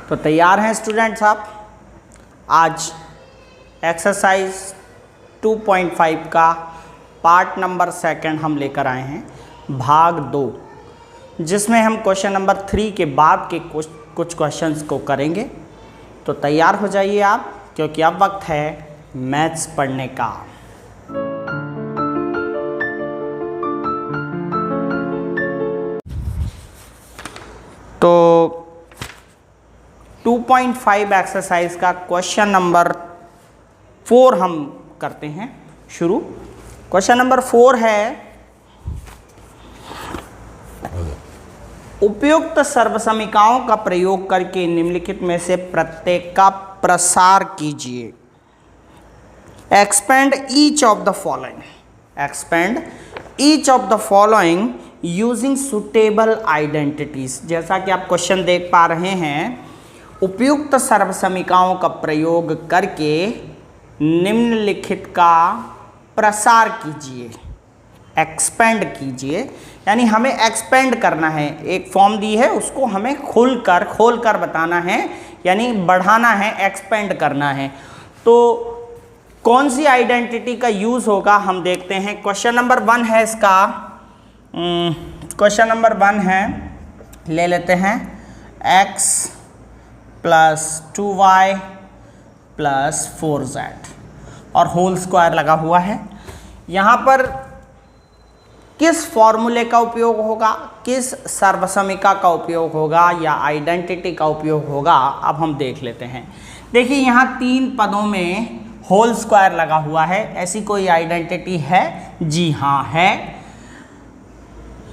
तो तैयार हैं स्टूडेंट्स आप? आज एक्सरसाइज 2.5 का पार्ट नंबर 2 हम लेकर आए हैं, भाग 2, जिसमें हम क्वेश्चन नंबर 3 के बाद के कुछ क्वेश्चंस को करेंगे। तो तैयार हो जाइए आप, क्योंकि अब वक्त है मैथ्स पढ़ने का। तो 2.5 एक्सरसाइज का क्वेश्चन नंबर 4 हम करते हैं शुरू। क्वेश्चन नंबर 4 है, उपयुक्त सर्वसमीकाओं का प्रयोग करके निम्नलिखित में से प्रत्येक का प्रसार कीजिए। Expand each of the following, expand each of the following using suitable identities. जैसा कि आप क्वेश्चन देख पा रहे हैं, उपयुक्त सर्वसमीकाओं का प्रयोग करके निम्नलिखित का प्रसार कीजिए, एक्सपेंड कीजिए। यानी हमें एक्सपेंड करना है, एक फॉर्म दी है उसको हमें खोल कर बताना है, यानी बढ़ाना है, एक्सपेंड करना है। तो कौन सी आइडेंटिटी का यूज़ होगा हम देखते हैं। क्वेश्चन नंबर 1 है इसका, क्वेश्चन नंबर 1 है, ले लेते हैं x plus 2y plus 4z और होल स्क्वायर लगा हुआ है। यहाँ पर किस फॉर्मूले का उपयोग होगा, किस सर्वसमीका का उपयोग होगा या आइडेंटिटी का उपयोग होगा, अब हम देख लेते हैं। देखिए यहाँ 3 पदों में होल स्क्वायर लगा हुआ है, ऐसी कोई आइडेंटिटी है? जी हाँ है।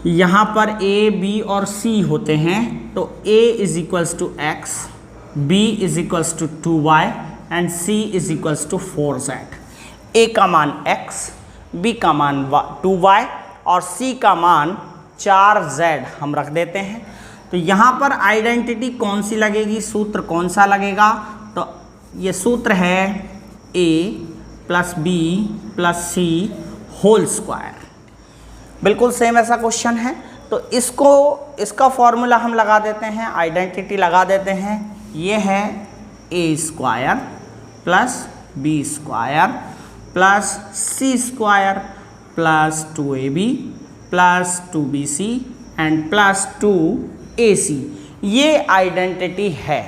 यहाँ पर a, b और c होते हैं, तो a is equals to x, b is equals to 2y and c is equals to 4z। a का मान x, b का मान 2y और c का मान 4z हम रख देते हैं। तो यहाँ पर आइडेंटिटी कौन सी लगेगी, सूत्र कौन सा लगेगा? तो ये सूत्र है a plus b plus c whole square. बिल्कुल सेम ऐसा क्वेश्चन है, तो इसका फॉर्मूला हम लगा देते हैं, आइडेंटिटी लगा देते हैं। ये है a square plus b square plus c square plus 2ab plus 2bc and plus 2ac। ये आइडेंटिटी है,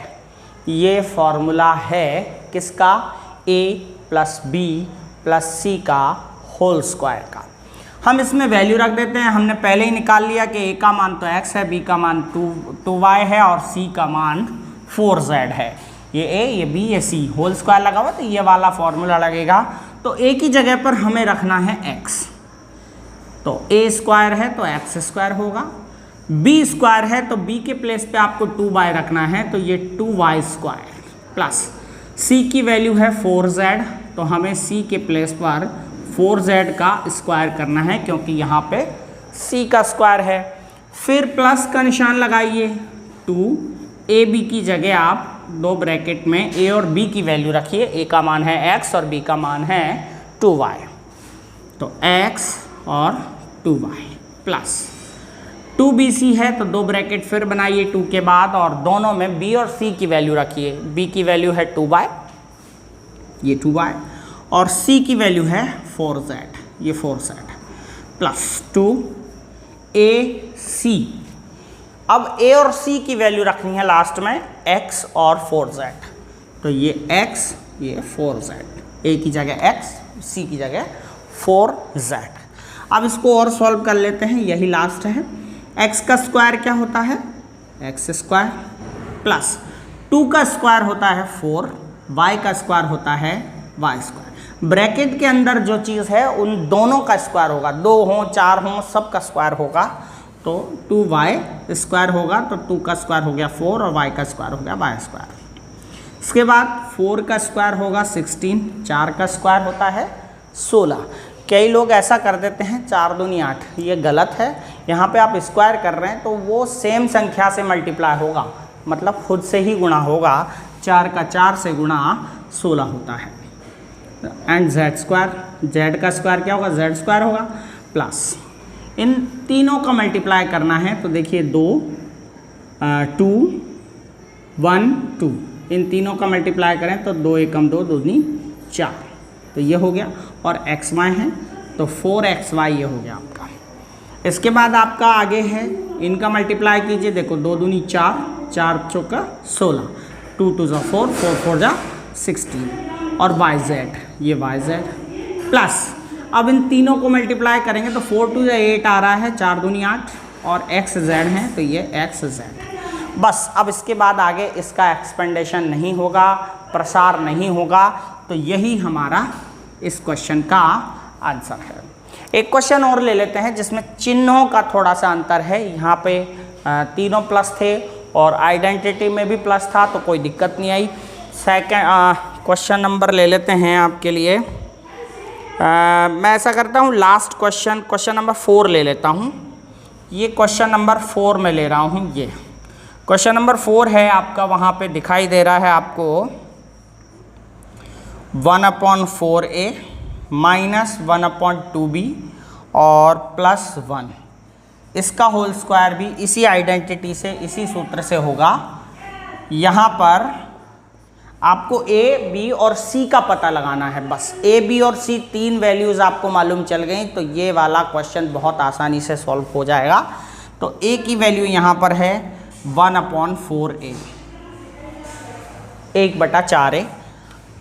ये फॉर्मूला है किसका? a plus b plus c का होल स्क्वायर का। हम इसमें वैल्यू रख देते हैं। हमने पहले ही निकाल लिया कि a का मान तो x है, b का मान 2y है और c का मान 4z है। ये a, ये b, ये c, होल स्क्वायर लगा हुआ, तो ये वाला फॉर्मूला लगेगा। तो a की जगह पर हमें रखना है x, तो a स्क्वायर है तो x स्क्वायर होगा, b स्क्वायर है तो b के प्लेस पे आपको 2y रखना है, तो ये 2y स्क्वायर प्लस c की वैल्यू है 4z, तो हमें c के प्लेस पर 4z का स्क्वायर करना है, क्योंकि यहाँ पे c का स्क्वायर है। फिर प्लस का निशान लगाइए, 2ab की जगह आप 2 ब्रैकेट में a और b की वैल्यू रखिए। a का मान है x और b का मान है 2y, तो x और 2y प्लस 2bc है, तो 2 ब्रैकेट फिर बनाइए 2 के बाद, और दोनों में b और c की वैल्यू रखिए। b की वैल्यू है 2y, ये 2y, और c की वैल्यू है 4z, ये 4z प्लस 2ac। अब a और c की वैल्यू रखनी है लास्ट में, x और 4z, तो ये x, ये 4z, a की जगह x, c की जगह 4z। अब इसको और सॉल्व कर लेते हैं, यही लास्ट है। x का स्क्वायर क्या होता है? x स्क्वायर प्लस 2 का स्क्वायर होता है 4, y का स्क्वायर होता है y स्क्वायर। ब्रैकेट के अंदर जो चीज़ है उन दोनों का स्क्वायर होगा, 2 हो 4 हो सब का स्क्वायर होगा, तो 2y स्क्वायर होगा, तो 2 का स्क्वायर हो गया 4 और y का स्क्वायर हो गया y स्क्वायर। इसके बाद 4 का स्क्वायर होगा 16, 4 का स्क्वायर होता है 16। कई लोग ऐसा कर देते हैं 4 दूनी 8, ये गलत है। यहाँ पे आप स्क्वायर कर रहे हैं तो वो सेम संख्या से मल्टीप्लाई होगा, मतलब खुद से ही गुणा होगा। 4 का 4 से गुणा 16 होता है। एंड z स्क्वायर, z का स्क्वायर क्या होगा? z स्क्वायर होगा प्लस इन तीनों का मल्टीप्लाई करना है, तो देखिए 2 2 1 2, इन तीनों का मल्टीप्लाई करें तो 2 एकम 2, 2 दूनी 4, तो ये हो गया। और एक्स वाई है तो 4xy ये हो गया आपका। इसके बाद आपका आगे है, इनका मल्टीप्लाई कीजिए, देखो 2 दूनी 4, 4 चौका 16, 2 2 जा 4, 4 4 जा 16, और yz, ये yz प्लस, अब इन तीनों को मल्टीप्लाई करेंगे तो 4 2 जा 8 आ रहा है, 4 दूनी 8, और xz है तो ये xz। बस अब इसके बाद आगे इसका एक्सपेंडेशन नहीं होगा, प्रसार नहीं होगा, तो यही हमारा इस क्वेश्चन का आंसर है। एक क्वेश्चन और ले लेते हैं जिसमें चिन्हों का थोड़ा सा अंतर है। यहाँ पे तीनों प्लस थे और आइडेंटिटी में भी प्लस था, तो कोई दिक्कत नहीं आई। सेकंड क्वेश्चन नंबर ले लेते हैं आपके लिए। मैं ऐसा करता हूँ, लास्ट क्वेश्चन नंबर 4 ले लेता हूँ। ये क्वेश्चन नंबर 4 में ले रहा हूँ। ये क्वेश्चन नंबर 4 है आपका, वहाँ पे दिखाई दे रहा है आपको 1/4a माइनस 1/2b और +1, इसका होल स्क्वायर भी इसी आइडेंटिटी से, इसी सूत्र से होगा। यहाँ पर आपको a, b और c का पता लगाना है, बस a, b और c 3 वैल्यूज़ आपको मालूम चल गई तो ये वाला क्वेश्चन बहुत आसानी से सॉल्व हो जाएगा। तो a की वैल्यू यहाँ पर है 1/4a, 1/4a।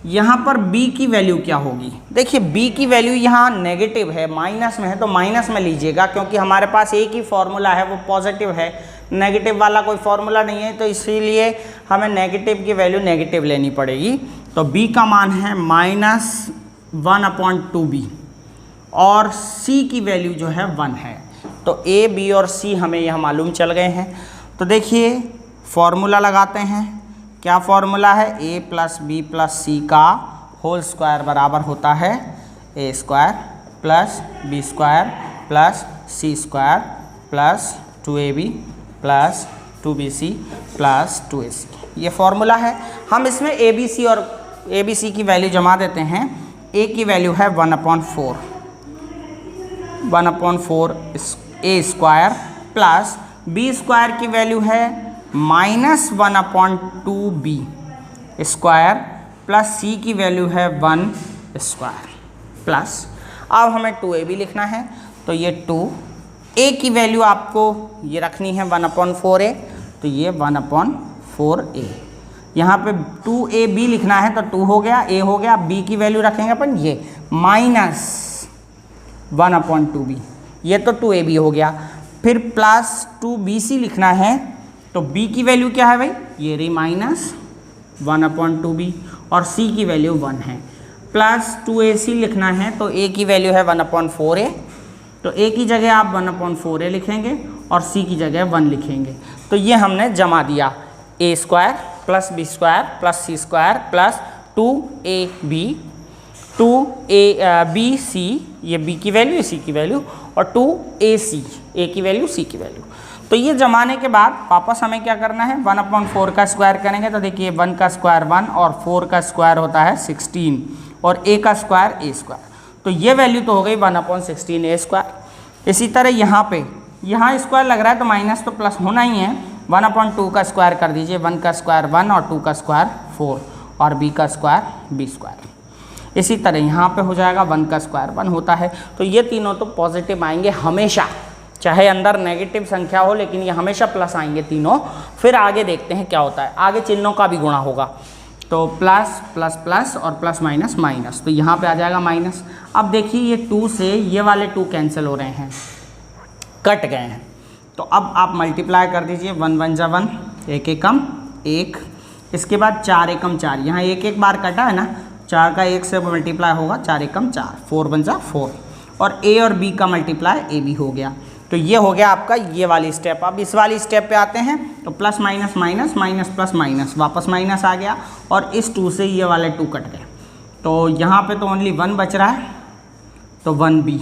यहाँ पर b की वैल्यू क्या होगी? देखिए b की वैल्यू यहाँ नेगेटिव है, माइनस में है, तो माइनस में लीजिएगा, क्योंकि हमारे पास एक ही फॉर्मूला है वो पॉजिटिव है, नेगेटिव वाला कोई फॉर्मूला नहीं है, तो इसीलिए हमें नेगेटिव की वैल्यू नेगेटिव लेनी पड़ेगी। तो b का मान है -1/2b और c की वैल्यू जो है 1 है। तो a, b और c हमें यह मालूम चल गए हैं। तो देखिए फॉर्मूला लगाते हैं। क्या फॉर्मूला है? a + b + c का होल स्क्वायर बराबर होता है a² + b² + c² + 2ab + 2bc + 2ac, ये फॉर्मूला है। हम इसमें abc की वैल्यू जमा देते हैं। a की वैल्यू है 1/4 a² प्लस b² की वैल्यू है -1/2b² प्लस c की वैल्यू है 1² प्लस, अब हमें 2ab लिखना है, तो ये 2a की वैल्यू आपको ये रखनी है 1/4a, तो ये 1/4a। यहाँ पे 2ab लिखना है तो 2 हो गया, a हो गया, b की वैल्यू रखेंगे अपन ये -1/2b, ये तो 2ab हो गया। फिर प्लस 2bc लिखना है, तो b की वैल्यू क्या है भाई? ये रही -1/2b और c की वैल्यू 1 है। प्लस 2ac लिखना है, तो a की वैल्यू है 1/4a, तो a की जगह आप 1/4a लिखेंगे और c की जगह 1 लिखेंगे। तो ये हमने जमा दिया, a² + b² + c² plus 2bc, ये b की वैल्यू, c की वैल्यू, और 2ac, a की वैल्यू, c की वैल्यू। तो ये जमाने के बाद वापस हमें क्या करना है? 1/4 का स्क्वायर करेंगे, तो देखिए 1 का स्क्वायर 1 और 4 का स्क्वायर होता है 16 और a का स्क्वायर a², तो ये वैल्यू तो हो गई 1/16a²। इसी तरह यहाँ स्क्वायर लग रहा है तो माइनस तो प्लस होना ही है, 1/2 का स्क्वायर कर दीजिए, 1 का स्क्वायर 1 और 2 का स्क्वायर 4 और b का स्क्वायर b²। इसी तरह यहाँ पे हो जाएगा 1 का स्क्वायर 1 होता है। तो ये तीनों तो पॉजिटिव आएंगे हमेशा, चाहे अंदर नेगेटिव संख्या हो, लेकिन ये हमेशा प्लस आएंगे तीनों। फिर आगे देखते हैं क्या होता है, आगे चिन्हों का भी गुणा होगा, तो प्लस प्लस प्लस और प्लस माइनस माइनस, तो यहाँ पे आ जाएगा माइनस। अब देखिए ये 2 से ये वाले 2 कैंसिल हो रहे हैं, कट गए हैं, तो अब आप मल्टीप्लाई कर दीजिए, 1 1 जा 1, 1 एकम 1, इसके बाद 4 एकम 4, यहाँ एक बार कटा है ना, 4 का 1 से मल्टीप्लाई होगा, 4 एकम 4, 4 1 जा 4, और a और b का मल्टीप्लाई a b हो गया। तो ये हो गया आपका ये वाली स्टेप। अब इस वाली स्टेप पे आते हैं, तो plus minus minus minus plus minus, वापस माइनस आ गया, और इस 2 से ये वाले 2 कट गए, तो यहाँ पे तो ओनली 1 बच रहा है, तो 1b।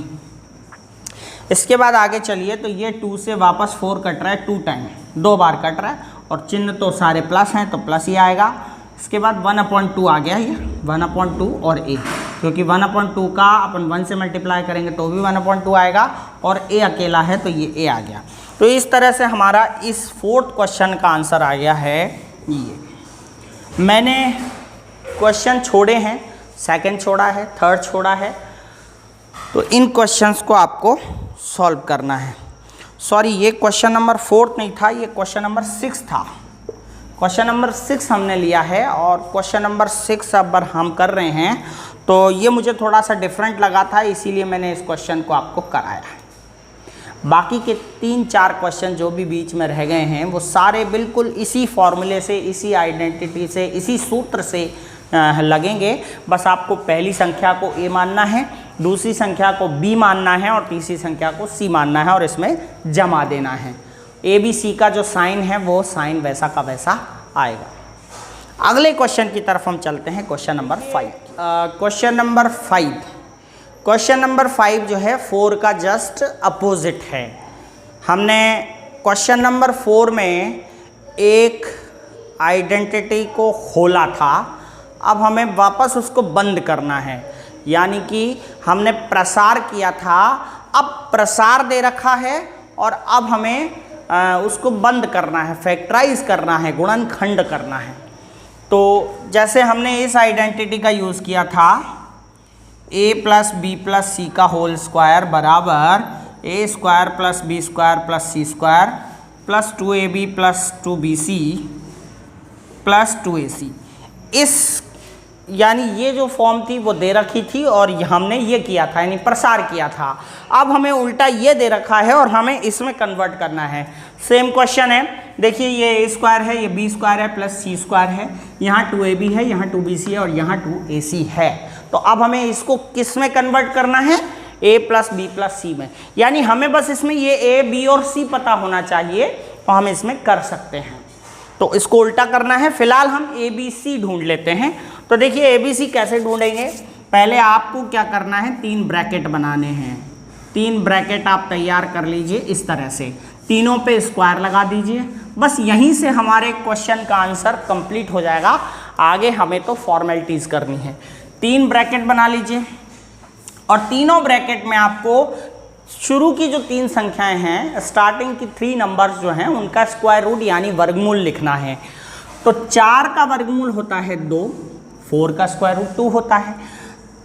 इसके बाद आगे चलिए, तो ये 2 से वापस 4 कट रहा है, 2 टाइम 2 बार कट रहा है, और चिन्ह तो सारे प्लस हैं तो प्लस ही आएगा। इसके बाद 1/2 आ गया, ये 1/2 और a, क्योंकि 1/2 का अपन 1 से मल्टीप्लाई करेंगे तो भी 1/2 आएगा, और a अकेला है तो ये a आ गया। तो इस तरह से हमारा इस 4th क्वेश्चन का आंसर आ गया है ये मैंने क्वेश्चन छोड़े हैं, सेकंड छोड़ा है, थर्ड छोड़ा है, तो इन क्वेश्चंस को आपको सॉल्व करना है। सॉरी, ये क्वेश्चन नंबर 4 नहीं था, ये क्वेश्चन नंबर 6 था। क्वेश्चन नंबर 6 हमने लिया है और क्वेश्चन नंबर 6 अब हम कर रहे हैं, तो ये मुझे थोड़ा सा डिफरेंट लगा था, इसीलिए मैंने इस क्वेश्चन को आपको कराया। बाकी के 3-4 क्वेश्चन जो भी बीच में रह गए हैं वो सारे बिल्कुल इसी फॉर्मूले से, इसी आइडेंटिटी से, इसी सूत्र से लगेंगे। बस आपको पहली संख्या को ए मानना है, दूसरी संख्या को बी मानना है और तीसरी संख्या को सी मानना है और इसमें जमा देना है। ए बी सी का जो साइन है वो साइन वैसा का वैसा आएगा। अगले क्वेश्चन की तरफ हम चलते हैं, क्वेश्चन नंबर 5। क्वेश्चन नंबर 5 जो है 4 का जस्ट अपोजिट है। हमने क्वेश्चन नंबर 4 में एक आइडेंटिटी को खोला था, अब हमें वापस उसको बंद करना है, यानी कि हमने प्रसार किया था, अब प्रसार दे रखा है और अब हमें उसको बंद करना है, फैक्टराइज करना है, गुणनखंड करना है। तो जैसे हमने इस आइडेंटिटी का यूज़ किया था, a plus B plus C का होल स्क्वायर बराबर a square plus B square plus C square plus 2ab plus 2bc plus 2ac। इस यानी ये जो फॉर्म थी वो दे रखी थी और हमने ये किया था, यानी प्रसार किया था। अब हमें उल्टा ये दे रखा है और हमें इसमें कन्वर्ट करना है। सेम क्वेश्चन है, देखिए ये ए स्क्वायर है, ये बी स्क्वायर है प्लस सी स्क्वायर है, यहाँ 2ab है, यहाँ 2bc है और यहाँ 2ac है। तो अब हमें इसको किस में कन्वर्ट करना है, a प्लस बी प्लस सी में। यानी हमें बस इसमें ये a, b और c पता होना चाहिए तो हम इसमें कर सकते हैं। तो इसको उल्टा करना है। फिलहाल हम a b c ढूंढ लेते हैं। तो देखिए a b c कैसे ढूंढेंगे, पहले आपको क्या करना है, 3 ब्रैकेट बनाने हैं। 3 ब्रैकेट आप तैयार कर लीजिए इस तरह से, तीनों पे स्क्वायर लगा दीजिए। बस यहीं से हमारे क्वेश्चन का आंसर कंप्लीट हो जाएगा। आगे हमें तो फॉर्मेलिटीज़ करनी है। 3 ब्रैकेट बना लीजिए और तीनों ब्रैकेट में आपको शुरू की जो 3 संख्याएं हैं, स्टार्टिंग की 3 नंबर्स जो हैं उनका स्क्वायर रूट यानी वर्गमूल लिखना है। तो 4 का वर्गमूल होता है 2, 4 का स्क्वायर रूट 2 होता है,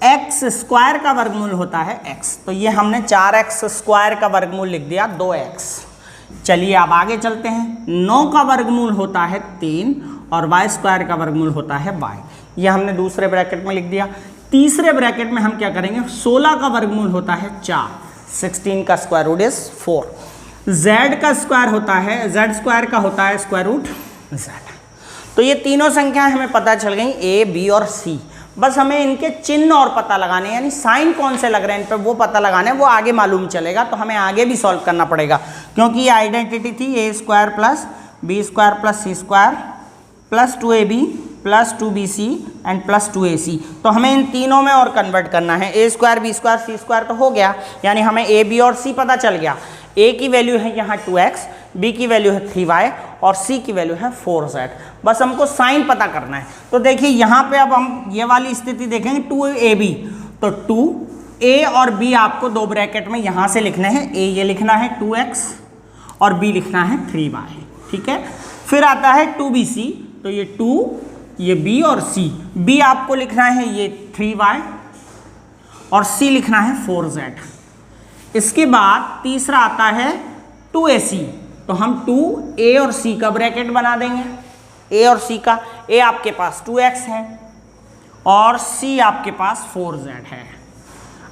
x स्क्वायर का वर्गमूल होता है x। तो ये हमने 4x स्क्वायर का वर्गमूल लिख दिया 2x। चलिए अब आगे चलते हैं। 9 का वर्गमूल होता है 3 और y स्क्वायर का वर्गमूल होता है y। ये हमने दूसरे ब्रैकेट में लिख दिया। तीसरे ब्रैकेट में हम क्या करेंगे, 16 का वर्गमूल होता है 4, 16 का स्क्वायर रूट इज 4। z का स्क्वायर होता है, z स्क्वायर का होता है स्क्वायर रूट z। तो ये तीनों संख्याएं हमें पता चल गई, a, b और c। बस हमें इनके चिन्ह और पता लगाने, यानी साइन कौन से लग रहे हैं इन पर वो पता लगाने, वो आगे मालूम चलेगा। तो हमें आगे भी सॉल्व करना पड़ेगा, क्योंकि ये आइडेंटिटी थी a square plus B square plus C square plus 2ab plus 2bc and plus 2ac। तो हमें इन तीनों में और कन्वर्ट करना है। a square B square C square तो हो गया, यानी हमें a, b और c पता चल गया। a की वैल्यू है यहाँ 2x, b की वैल्यू है 3y और c की वैल्यू है 4z। बस हमको साइन पता करना है। तो देखिए यहाँ पे अब हम ये वाली स्थिति देखेंगे 2ab, तो 2a और b आपको 2 ब्रैकेट में यहाँ से लिखने हैं। a ये लिखना है 2x और b लिखना है 3y, ठीक है। फिर आता है 2bc, तो ये 2, ये b और c। b आपको लिखना है ये 3y और c लिखना है 4z। इसके बाद तीसरा आता है 2ac, तो हम 2a और c का ब्रैकेट बना देंगे। a और c का, a आपके पास 2x है और c आपके पास 4z है।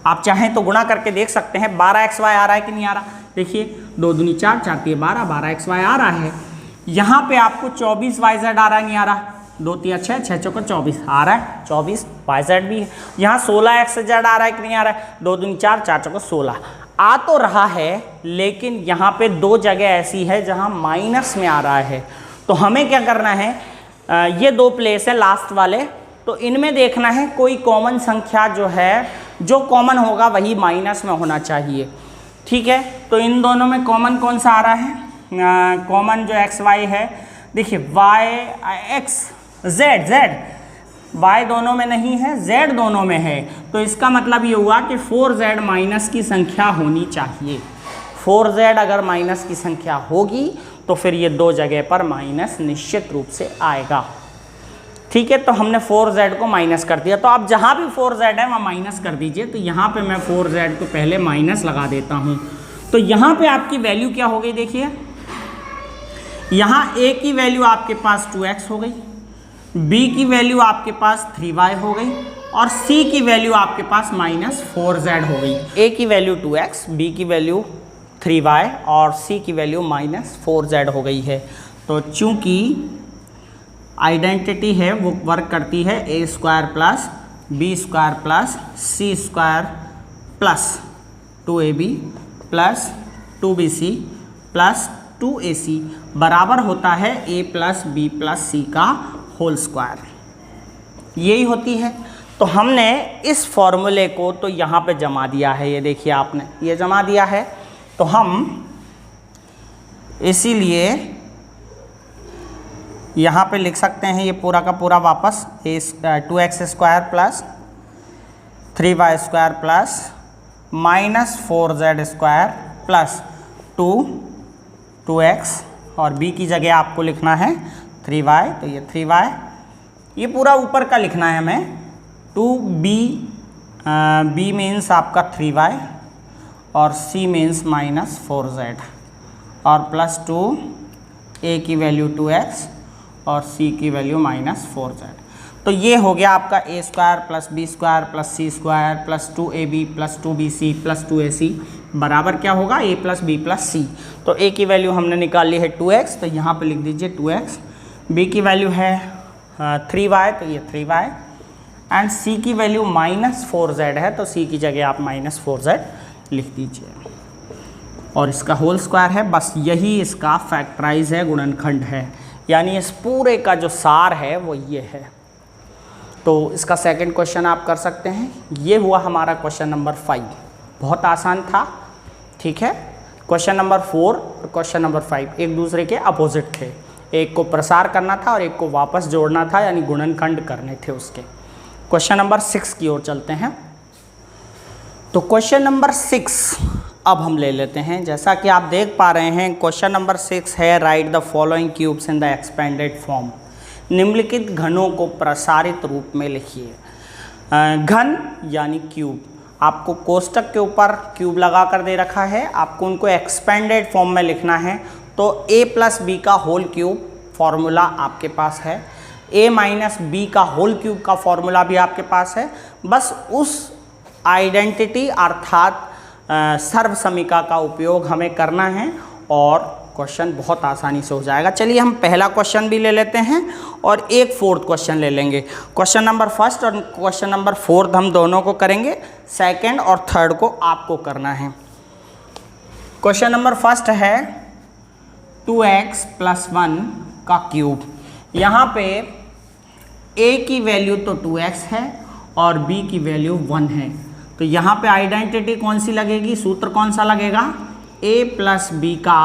आप चाहें तो गुणा करके देख सकते हैं, 12xy आ रहा है कि नहीं आ रहा। देखिए 2 दूनी 4, 4 3 12, 12xy आ रहा है। यहाँ पे आपको 24yz आ रहा है, नहीं आ रहा। 2 3 6, 6 चौका 24 आ रहा है, 24yz भी है। यहाँ 16xz आ रहा है कि नहीं आ रहा है। 2 दूनी 4, 4 चौका 16 आ तो रहा है, लेकिन यहाँ पे 2 जगह ऐसी है जहाँ माइनस में आ रहा है। तो हमें क्या करना है, ये 2 प्लेस है लास्ट वाले, तो इनमें देखना है कोई कॉमन संख्या जो है, जो कॉमन होगा वही माइनस में होना चाहिए, ठीक है। तो इन दोनों में कॉमन कौन सा आ रहा है, कॉमन जो एक्स वाई है, देखिए वाई एक्स जेड, y दोनों में नहीं है, z दोनों में है। तो इसका मतलब ये हुआ कि 4z माइनस की संख्या होनी चाहिए। 4z अगर माइनस की संख्या होगी तो फिर ये 2 जगह पर माइनस निश्चित रूप से आएगा। ठीक है, तो हमने 4z को माइनस कर दिया। तो आप जहाँ भी 4z है वहाँ माइनस कर दीजिए। तो यहाँ पे मैं 4z को पहले माइनस लगा देता हूँ। तो यहाँ पे आपकी वैल्यू क्या हो गई, देखिए यहाँ a की वैल्यू आपके पास 2x हो गई, b की वैल्यू आपके पास 3y हो गई और c की वैल्यू आपके पास -4z हो गई। a की वैल्यू 2x, b की वैल्यू 3y और c की वैल्यू -4z हो गई है। तो चूंकि आइडेंटिटी है वो वर्क करती है a² plus b² plus c² plus 2ab plus 2bc plus 2ac बराबर होता है a plus b plus c का होल स्क्वायर, यही होती है। तो हमने इस फॉर्मूले को तो यहाँ पे जमा दिया है, ये देखिए आपने ये जमा दिया है। तो हम इसीलिए यहाँ पे लिख सकते हैं ये पूरा का पूरा वापस 2x² plus 3y² plus -4z² plus 2x और b की जगह आपको लिखना है 3y, तो ये 3y, ये पूरा ऊपर का लिखना है हमें 2b, b मीन्स आपका 3y और c मीन्स -4z और प्लस 2a की वैल्यू 2x और c की वैल्यू -4z। तो ये हो गया आपका a² plus b² plus c² plus 2ab plus 2bc plus 2ac बराबर क्या होगा a plus b plus c। तो a की वैल्यू हमने निकाल ली है 2x, तो यहाँ पे लिख दीजिए 2x, b की वैल्यू है 3y, तो ये 3y एंड c की वैल्यू -4z है, तो c की जगह आप -4z लिख दीजिए और इसका होल स्क्वायर है। बस यही इसका फैक्टराइज है, गुणनखंड है, यानी इस पूरे का जो सार है वो ये है। तो इसका सेकंड क्वेश्चन आप कर सकते हैं। ये हुआ हमारा क्वेश्चन नंबर 5, बहुत आसान था। ठीक है, क्वेश्चन नंबर 4 और क्वेश्चन नंबर 5 एक दूसरे के अपोजिट थे, एक को प्रसार करना था और एक को वापस जोड़ना था, यानी गुणनखंड करने थे उसके। क्वेश्चन नंबर 6 की ओर चलते हैं। तो क्वेश्चन नंबर 6 अब हम ले लेते हैं। जैसा कि आप देख पा रहे हैं क्वेश्चन नंबर 6 है right the following cubes in the expanded form. निम्नलिखित घनों को प्रसारित रूप में लिखिए। घन यानी क्यूब, आपको कोष्टक के ऊपर क्यूब लगा कर दे रखा है, आपको उनको एक्सपेंडेड फॉर्म में लिखना है। तो a प्लस बी का होल क्यूब फॉर्मूला आपके पास है, a माइनस बी का होल क्यूब का फॉर्मूला भी आपके पास है। बस उस आइडेंटिटी अर्थात सर्व समीका का उपयोग हमें करना है और क्वेश्चन बहुत आसानी से हो जाएगा। चलिए हम पहला क्वेश्चन भी ले लेते हैं और एक 4th क्वेश्चन ले लेंगे। क्वेश्चन नंबर 1 और क्वेश्चन नंबर 4 हम दोनों को करेंगे, सेकंड और थर्ड को आपको करना है। क्वेश्चन नंबर 1 है 2x प्लस 1 का क्यूब। यहाँ पे a की वैल्यू तो 2x है और b की वैल्यू 1 है। तो यहाँ पे आइडेंटिटी कौन सी लगेगी, सूत्र कौन सा लगेगा, a प्लस बी का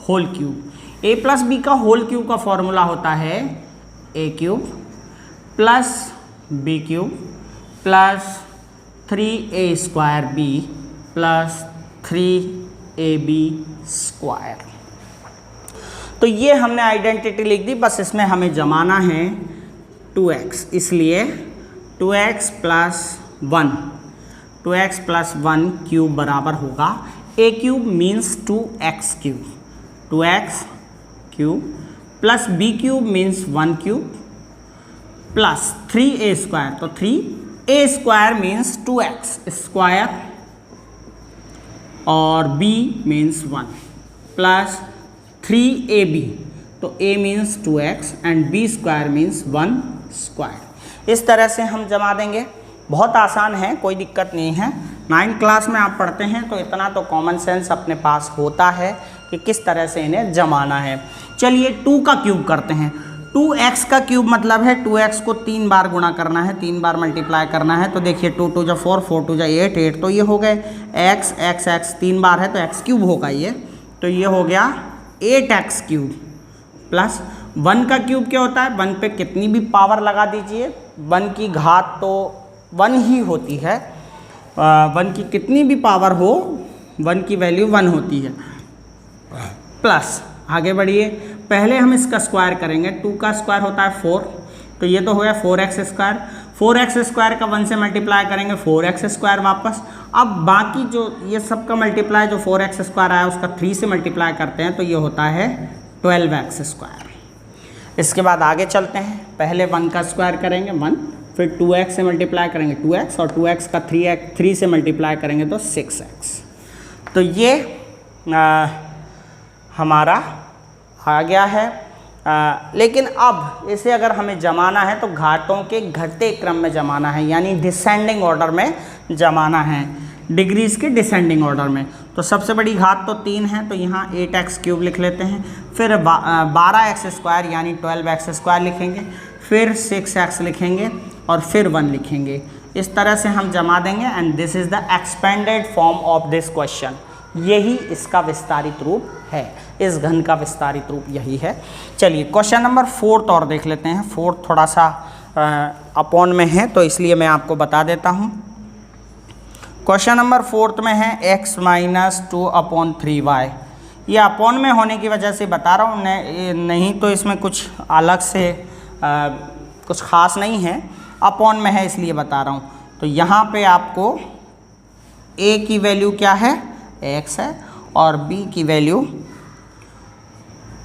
whole cube. a plus B का होल क्यूब का फॉर्मूला होता है a क्यूब प्लस b cube plus 3a² b plus 3ab square. तो ये हमने आइडेंटिटी लिख दी, बस इसमें हमें जमाना है 2x, इसलिए 2x plus 1, 2x plus 1 cube बराबर होगा a cube means 2x cube, 2x cube प्लस b cube means 1 cube plus 3a², तो 3a² मीन्स 2x स्क्वायर और b मीन्स 1 प्लस 3ab, तो a means 2x and b² means 1 square. इस तरह से हम जमा देंगे, बहुत आसान है, कोई दिक्कत नहीं है। 9th क्लास में आप पढ़ते हैं तो इतना तो कॉमन सेंस अपने पास होता है कि किस तरह से इन्हें जमाना है। चलिए 2 का क्यूब करते हैं। 2x का क्यूब मतलब है 2x को 3 बार गुणा करना है, 3 बार मल्टीप्लाई करना है। तो देखिए 2 2 जा 4, 4 2 जा 8, 8 तो ये हो गए x, x x 3 बार है तो x क्यूब होगा ये, तो ये हो गया 8x क्यूब प्लस 1 का क्यूब क्या होता है, 1 पे कितनी भी पावर लगा दीजिए, 1 की घात तो 1 ही होती है, 1 की कितनी भी पावर हो 1 की वैल्यू 1 होती है, प्लस आगे बढ़िए, पहले हम इसका स्क्वायर करेंगे। 2 का स्क्वायर होता है 4, तो ये तो हो गया 4x स्क्वायर। 4x स्क्वायर का 1 से मल्टीप्लाई करेंगे 4x स्क्वायर वापस। अब बाकी जो ये सब का मल्टीप्लाई जो 4x स्क्वायर आया उसका 3 से मल्टीप्लाई करते हैं तो ये होता है 12x स्क्वायर। इसके बाद आगे चलते हैं, पहले 1 का स्क्वायर करेंगे 1, फिर 2x से मल्टीप्लाई करेंगे 2x, और 2x का 3 से मल्टीप्लाई करेंगे तो 6x। तो ये हमारा आ गया है। लेकिन अब इसे अगर हमें जमाना है तो घातों के घटते क्रम में जमाना है, यानी डिसेंडिंग ऑर्डर में जमाना है, डिग्रीज के डिसेंडिंग ऑर्डर में। तो सबसे बड़ी घात तो 3 है, तो यहाँ 8x³ लिख लेते हैं, फिर 12x स्क्वायर यानी 12x स्क्वायर लिखेंगे, फिर 6x लिखेंगे और फिर 1 लिखेंगे। इस तरह से हम जमा देंगे and this is the expanded form of this question. यही इसका विस्तारित रूप है, इस घन का विस्तारित रूप यही है। चलिए क्वेश्चन नंबर 4 और देख लेते हैं। 4 थोड़ा सा अपॉन में है तो इसलिए मैं आपको बता देता हूँ। क्वेश्चन नंबर 4 में है x - 2/3y। ये अपॉन में होने की वजह से बता रहा हूँ, नहीं तो इसमें कुछ अलग से कुछ ख़ास नहीं है, अपॉन में है इसलिए बता रहा हूँ। तो यहाँ पे आपको a की वैल्यू क्या है, x है, और b की वैल्यू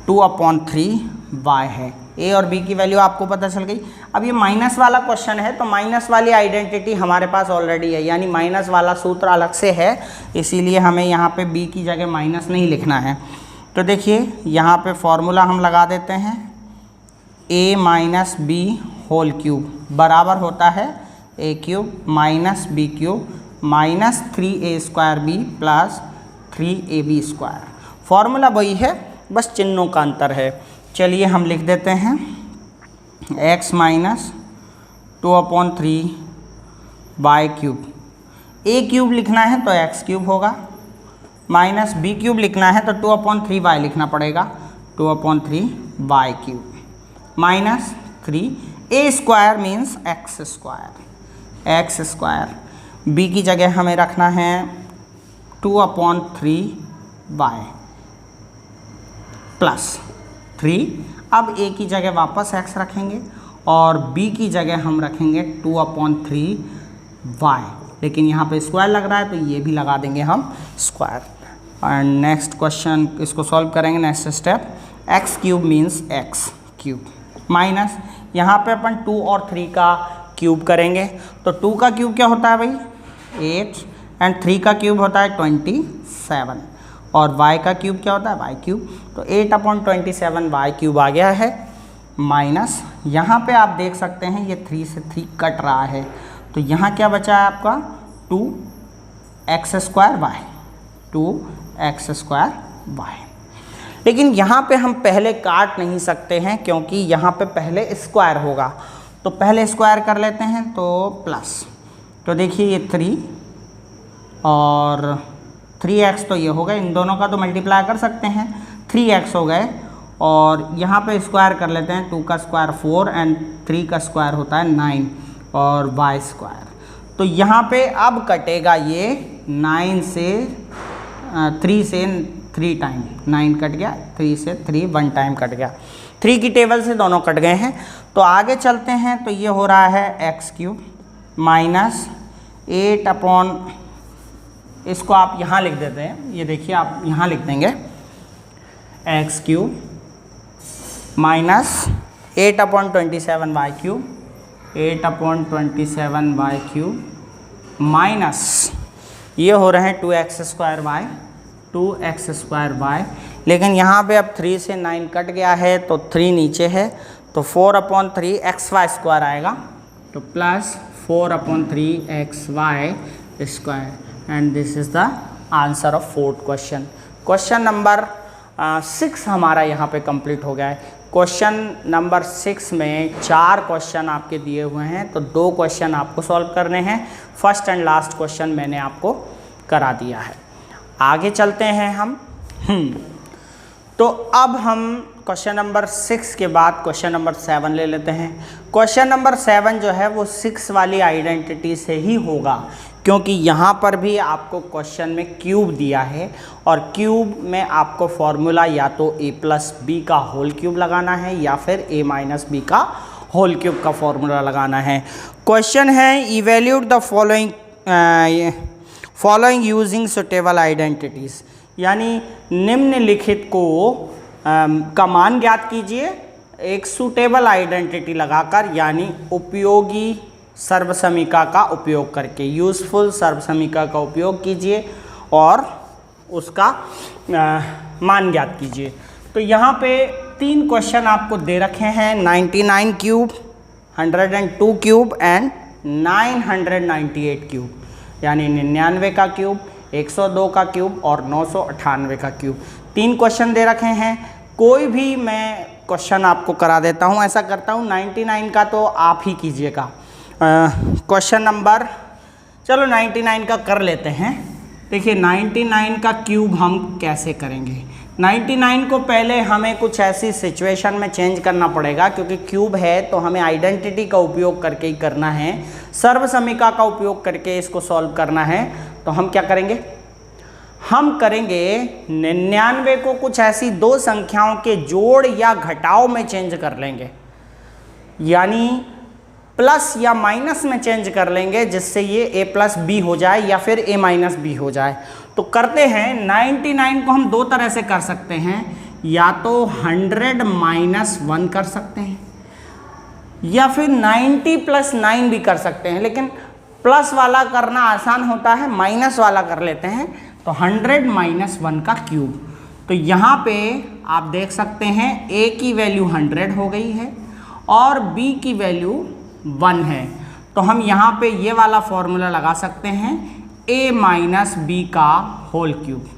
2/3y है। a और b की वैल्यू आपको पता चल गई। अब ये माइनस वाला क्वेश्चन है तो माइनस वाली आइडेंटिटी हमारे पास ऑलरेडी है, यानी माइनस वाला सूत्र अलग से है, इसीलिए हमें यहाँ पे b की जगह माइनस नहीं लिखना है। तो देखिए यहाँ पे फॉर्मूला हम लगा देते हैं, a - b³ बराबर होता है a³ - b³ -3a² b + 3ab²। Formula वही है, बस चिन्हों का अंतर है। चलिए हम लिख देते हैं x - 2/3y³। a³ लिखना है तो x³ होगा, माइनस b³ लिखना है तो 2/3y लिखना पड़ेगा, 2/3y³ minus 3a² means x²। b की जगह हमें रखना है 2/3y प्लस 3। अब a की जगह वापस x रखेंगे और b की जगह हम रखेंगे 2/3y, लेकिन यहाँ पे स्क्वायर लग रहा है तो ये भी लगा देंगे हम स्क्वायर। एंड नेक्स्ट क्वेश्चन इसको सॉल्व करेंगे। Next step, x³ means x³ minus यहाँ पे अपन 2 और 3 का क्यूब करेंगे। तो 2 का क्यूब क्या होता है भाई 8, एंड 3 का क्यूब होता है 27, और y का क्यूब क्या होता है y³। तो 8/27 y³ आ गया है, माइनस यहाँ पे आप देख सकते हैं ये 3 से 3 कट रहा है, तो यहाँ क्या बचा है आपका 2x² y। लेकिन यहाँ पे हम पहले काट नहीं सकते हैं क्योंकि यहाँ पे पहले स्क्वायर होगा, तो पहले स्क्वायर कर लेते हैं तो प्लस। तो देखिए ये 3 और 3x तो ये हो गए, इन दोनों का तो मल्टीप्लाई कर सकते हैं, 3x हो गए, और यहाँ पे स्क्वायर कर लेते हैं। 2 का स्क्वायर 4 एंड 3 का स्क्वायर होता है 9 और y²। तो यहाँ पे अब कटेगा ये 9 से 3 से 3 टाइम, 9 कट गया, 3 से 3 1 टाइम कट गया, 3 की टेबल से दोनों कट गए हैं। तो आगे चलते हैं, तो ये हो रहा है x³ माइनस 8 इसको आप यहाँ लिख देते हैं, ये देखिए आप यहाँ लिख देंगे x³ minus 8/27 y³ 8/27 y³ minus ये हो रहे हैं 2x² y, लेकिन यहाँ पे अब 3 से 9 कट गया है तो 3 नीचे है, तो 4/3xy² आएगा, तो plus 4/3xy², and this is the answer of 4th question. Question number 6 हमारा यहाँ पे कंप्लीट हो गया है। क्वेश्चन नंबर 6 में 4 क्वेश्चन आपके दिए हुए हैं, तो 2 क्वेश्चन आपको सॉल्व करने हैं। फर्स्ट एंड लास्ट क्वेश्चन मैंने आपको करा दिया है। आगे चलते हैं हम। तो अब हम क्वेश्चन नंबर 6 के बाद क्वेश्चन नंबर 7 ले लेते हैं। क्वेश्चन नंबर 7 जो है वो 6 वाली आइडेंटिटी से ही होगा, क्योंकि यहाँ पर भी आपको क्वेश्चन में क्यूब दिया है और क्यूब में आपको फॉर्मूला या तो a प्लस बी का होल क्यूब लगाना है या फिर a माइनस बी का होल क्यूब का फॉर्मूला लगाना है। क्वेश्चन है evaluate the following using suitable identities, यानी निम्नलिखित को का मान ज्ञात कीजिए एक सुटेबल आइडेंटिटी लगाकर, यानी उपयोगी सर्वसमीका का उपयोग करके, यूज़फुल सर्वसमीका का उपयोग कीजिए और उसका मान ज्ञात कीजिए। तो यहाँ पे 3 क्वेश्चन आपको दे रखे हैं, 99 क्यूब, 102 क्यूब एंड 998 क्यूब, यानी 99 का क्यूब, 102 का क्यूब और 998 का क्यूब। 3 क्वेश्चन दे रखे हैं। कोई भी मैं क्वेश्चन आपको करा देता हूँ, ऐसा करता हूँ 99 का तो आप ही कीजिएगा। क्वेश्चन नंबर, चलो 99 का कर लेते हैं। देखिए 99 का क्यूब हम कैसे करेंगे। 99 को पहले हमें कुछ ऐसी सिचुएशन में चेंज करना पड़ेगा, क्योंकि क्यूब है तो हमें आइडेंटिटी का उपयोग करके ही करना है, सर्वसमीका का उपयोग करके इसको सॉल्व करना है। तो हम क्या करेंगे, हम करेंगे 99 को कुछ ऐसी 2 संख्याओं के जोड़ या घटाव में चेंज कर लेंगे, यानी प्लस या माइनस में चेंज कर लेंगे, जिससे ये a प्लस बी हो जाए या फिर a माइनस बी हो जाए। तो करते हैं, 99 को हम 2 तरह से कर सकते हैं, या तो 100 माइनस 1 कर सकते हैं या फिर 90 प्लस 9 भी कर सकते हैं, लेकिन प्लस वाला करना आसान होता है, माइनस वाला कर लेते हैं। तो 100 माइनस 1 का क्यूब। तो यहाँ पे आप देख सकते हैं a की वैल्यू 100 हो गई है और b की वैल्यू 1 है। तो हम यहाँ पे ये वाला फॉर्मूला लगा सकते हैं, a माइनस बी का होल क्यूब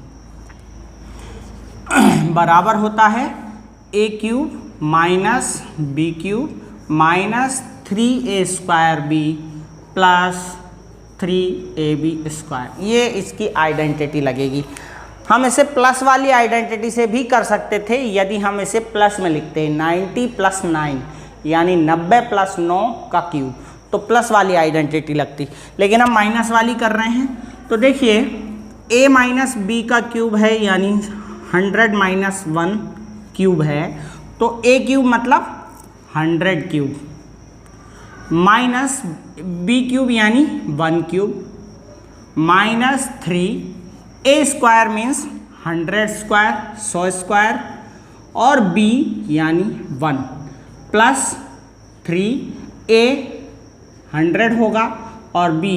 बराबर होता है a cube minus B cube minus 3a square B plus 3ab square. ये इसकी आइडेंटिटी लगेगी। हम इसे प्लस वाली आइडेंटिटी से भी कर सकते थे, यदि हम इसे प्लस में लिखते हैं 90 प्लस 9, यानी 90 प्लस 9 का क्यूब, तो प्लस वाली आइडेंटिटी लगती, लेकिन हम माइनस वाली कर रहे हैं। तो देखिए a माइनस बी का क्यूब है, यानी 100 माइनस 1 क्यूब है, तो a क्यूब मतलब 100 क्यूब माइनस बी क्यूब यानी 1 cube minus 3 a square means 100 square 100 square और b यानी 1 प्लस 3a 100 होगा और b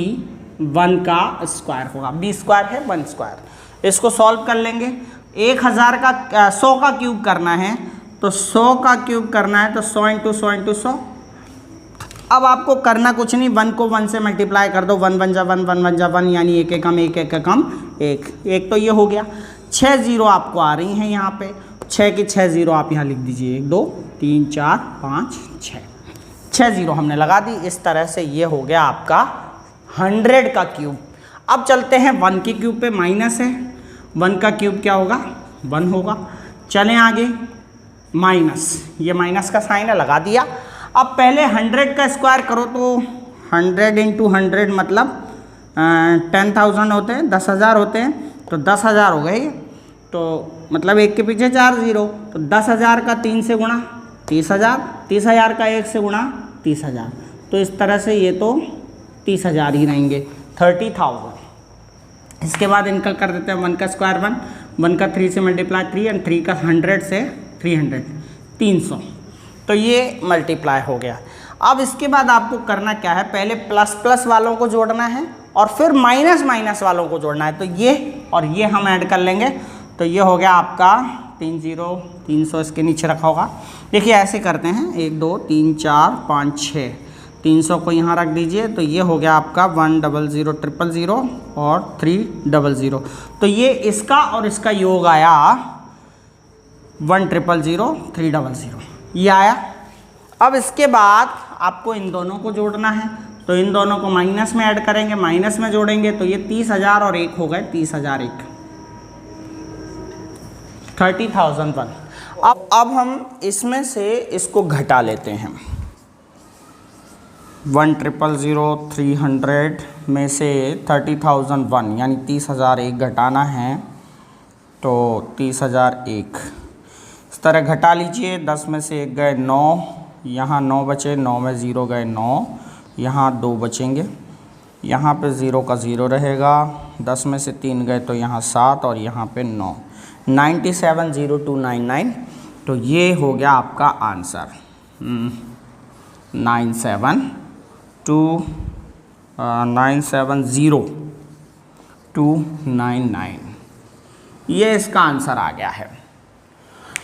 1 का स्क्वायर होगा, b स्क्वायर है 1 स्क्वायर। इसको सॉल्व कर लेंगे। 1000 का 100 का क्यूब करना है, तो 100 का क्यूब करना है तो 100 इंटू 100 इंटू 100। अब आपको करना कुछ नहीं, 1 को 1 से मल्टीप्लाई कर दो, 1 बन जा 1, 1 बन जा 1, यानी एक एक कम एक एक कम एक तो ये हो गया। 6 जीरो आपको आ रही हैं यहाँ पे, 6 की 6 जीरो आप यहाँ लिख दीजिए, 1 2 3 4 5 6 जीरो हमने लगा दी। इस तरह से ये हो गया आपका 100 का क्यूब। अब चलते हैं 1 के क्यूब पे, माइनस है, 1 का क्यूब क्या होगा 1 होगा। चलें आगे, माइनस, ये माइनस का साइन है लगा दिया। अब पहले 100 का स्क्वायर करो तो 100 इंटू 100 मतलब 10,000 होते हैं, 10,000 होते हैं, तो 10,000 हो गए। तो मतलब 1 के पीछे 4 जीरो, तो 10,000 का 3 से गुणा 30,000, 30,000 का 1 से गुणा 30,000। तो इस तरह से ये तो 30,000 ही रहेंगे, 30,000। इसके बाद इनका कर देते हैं 1 का स्क्वायर 1, 1 का 3 से मल्टीप्लाई 3 एंड 3 का 100 से 300, 300। तो ये मल्टीप्लाई हो गया। अब इसके बाद आपको करना क्या है, पहले प्लस प्लस वालों को जोड़ना है और फिर माइनस माइनस वालों को जोड़ना है। तो ये और ये हम ऐड कर लेंगे, तो ये हो गया आपका 300 इसके नीचे रखा होगा। देखिए ऐसे करते हैं, 1 2 3 4 5 6, 300 को यहाँ रख दीजिए, तो ये हो गया आपका 100 000 और 300। तो ये इसका और इसका योग आया 100 300, ये आया। अब इसके बाद आपको इन दोनों को जोड़ना है, तो इन दोनों को माइनस में ऐड करेंगे, माइनस में जोड़ेंगे, तो ये 30,000 और 1 हो गए 30,001, 30,001। अब हम इसमें से इसको घटा लेते हैं, 100 300 में से 30,001 यानी 30,001 घटाना है तो 30,001 इस तरह घटा लीजिए। 10 में से 1 गए 9, यहाँ 9 बचे, 9 में 0 गए 9, यहाँ 2 बचेंगे, यहाँ पे 0 का 0 रहेगा। 10 में से 3 गए तो यहाँ 7 और यहाँ पे 9, 970299। तो ये हो गया आपका आंसर 970299। ये इसका आंसर आ गया है।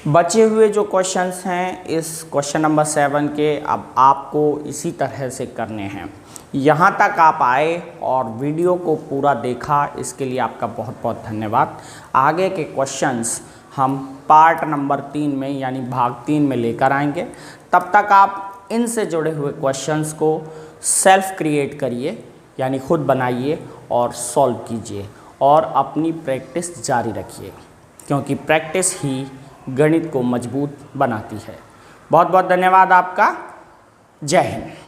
बचे हुए जो क्वेश्चंस हैं इस क्वेश्चन नंबर 7 के, अब आपको इसी तरह से करने हैं। यहाँ तक आप आए और वीडियो को पूरा देखा, इसके लिए आपका बहुत बहुत धन्यवाद। आगे के क्वेश्चंस हम पार्ट नंबर 3 में यानी भाग 3 में लेकर आएंगे। तब तक आप इनसे जुड़े हुए क्वेश्चंस को सेल्फ क्रिएट करिए, यानी खुद बनाइए और सॉल्व कीजिए और अपनी प्रैक्टिस जारी रखिए, क्योंकि प्रैक्टिस ही गणित को मजबूत बनाती है। बहुत बहुत धन्यवाद आपका। जय हिंद।